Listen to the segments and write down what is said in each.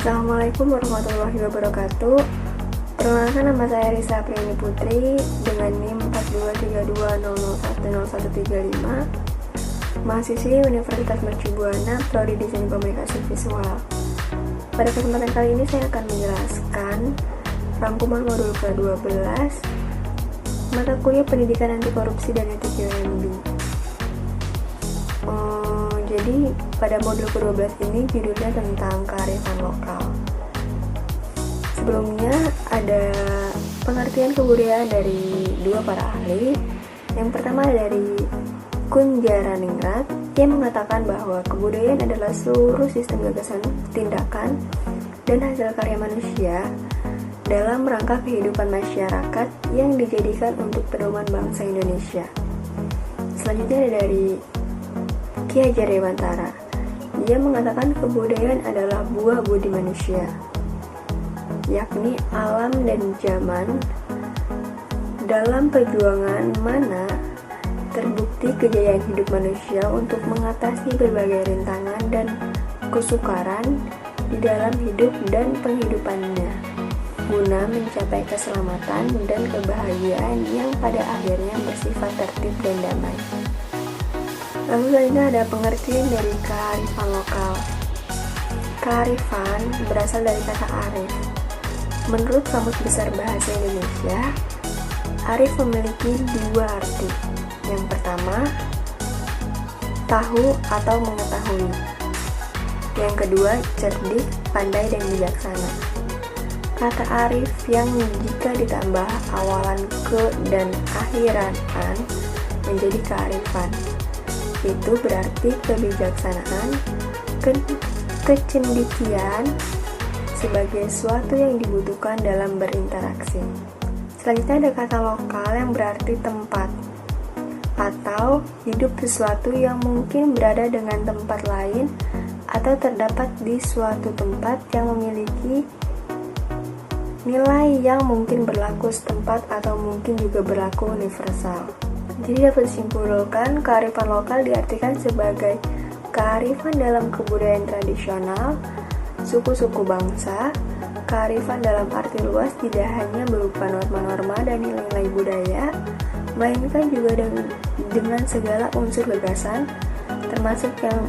Assalamualaikum warahmatullahi wabarakatuh. Perkenalkan, nama saya Risa Priani Putri dengan NIM 4230010135, mahasiswi Universitas Mercu Buana, Prodi Desain Komunikasi Visual. Pada kesempatan kali ini saya akan menjelaskan rangkuman modul ke-12 mata kuliah Pendidikan Anti Korupsi dan Etik UMB. Jadi pada modul ke-12 ini judulnya tentang kearifan lokal. Sebelumnya ada pengertian kebudayaan dari dua para ahli. Yang pertama dari Kunjaraningrat yang mengatakan bahwa kebudayaan adalah seluruh sistem gagasan, tindakan, dan hasil karya manusia dalam rangka kehidupan masyarakat yang dijadikan untuk pedoman bangsa Indonesia. Selanjutnya ada dari Ki Hajar Dewantara. Ia mengatakan kebudayaan adalah buah budi manusia, yakni alam dan zaman dalam perjuangan mana terbukti kejayaan hidup manusia untuk mengatasi berbagai rintangan dan kesukaran di dalam hidup dan penghidupannya, guna mencapai keselamatan dan kebahagiaan yang pada akhirnya bersifat tertib dan damai. Lalu selanjutnya ada pengertian dari kearifan lokal. Kearifan berasal dari kata arif. Menurut Kamus Besar Bahasa Indonesia, arif memiliki dua arti. Yang pertama, tahu atau mengetahui. Yang kedua, cerdik, pandai, dan bijaksana. Kata arif yang jika ditambah awalan ke dan akhiran an menjadi kearifan. Itu berarti kebijaksanaan, kecendikian sebagai sesuatu yang dibutuhkan dalam berinteraksi. Selanjutnya ada kata lokal yang berarti tempat atau hidup sesuatu yang mungkin berada dengan tempat lain atau terdapat di suatu tempat yang memiliki nilai yang mungkin berlaku setempat atau mungkin juga berlaku universal. Jadi dapat disimpulkan, kearifan lokal diartikan sebagai kearifan dalam kebudayaan tradisional, suku-suku bangsa. Kearifan dalam arti luas tidak hanya berupa norma-norma dan nilai-nilai budaya, melainkan juga dengan segala unsur gagasan, termasuk yang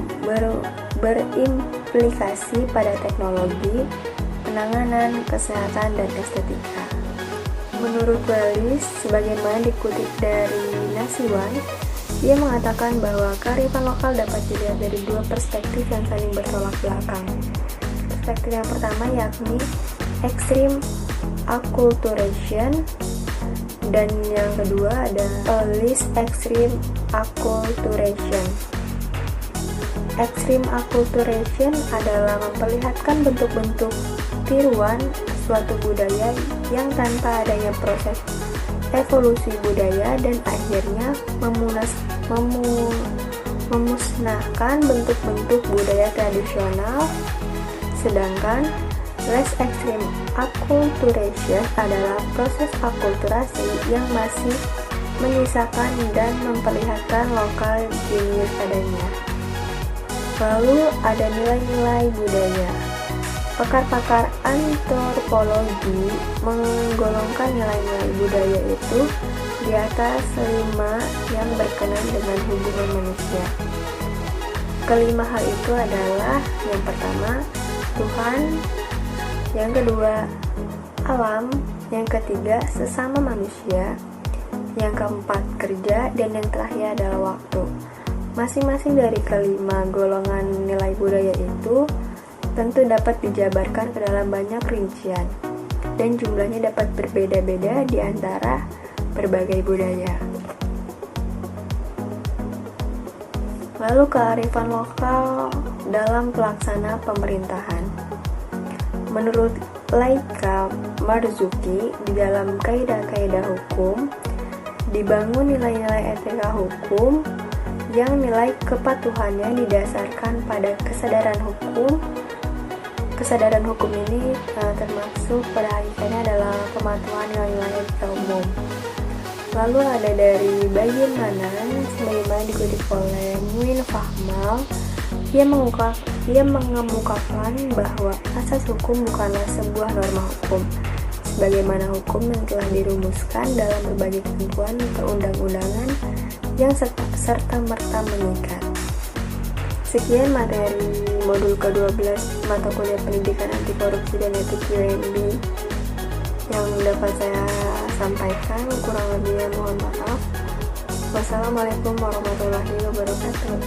berimplikasi pada teknologi, penanganan, kesehatan, dan estetika. Menurut Wallace, sebagaimana dikutip dari Nasiwan, dia mengatakan bahwa kearifan lokal dapat dilihat dari dua perspektif yang saling bertolak belakang. Perspektif yang pertama yakni extreme acculturation, dan yang kedua ada least extreme acculturation. Extreme acculturation adalah memperlihatkan bentuk-bentuk tiruan suatu budaya yang tanpa adanya proses evolusi budaya dan akhirnya memusnahkan bentuk-bentuk budaya tradisional. Sedangkan less extreme acculturation adalah proses akulturasi yang masih menyisakan dan memperlihatkan lokal jenius adanya. Lalu ada nilai-nilai budaya. Pakar-pakar antropologi menggolongkan nilai-nilai budaya itu di atas 5 yang berkenaan dengan hubungan manusia. Kelima hal itu adalah yang pertama, Tuhan, yang kedua, alam, yang ketiga, sesama manusia, yang keempat, kerja, dan yang terakhir adalah waktu. Masing-masing dari kelima golongan nilai budaya itu tentu dapat dijabarkan ke dalam banyak rincian, dan jumlahnya dapat berbeda-beda di antara berbagai budaya. Lalu kearifan lokal dalam pelaksana pemerintahan. Menurut Laika Marzuki, di dalam kaidah-kaidah hukum dibangun nilai-nilai etika hukum yang nilai kepatuhannya didasarkan pada kesadaran hukum. Kesadaran hukum ini termasuk pada hakikatnya adalah kepatuhan nilai-nilai etika umum. Lalu ada dari Bayin Manan, sebagaimana dikutip oleh Muin Fahmal, Ia mengemukakan bahwa asas hukum bukanlah sebuah norma hukum, sebagaimana hukum yang telah dirumuskan dalam berbagai ketentuan perundang-undangan yang serta-merta mengikat. Sekian materi modul ke-12 mata kuliah pendidikan anti korupsi dan etik UNB yang dapat saya sampaikan. Kurang lebihnya mohon maaf. Wassalamualaikum warahmatullahi wabarakatuh.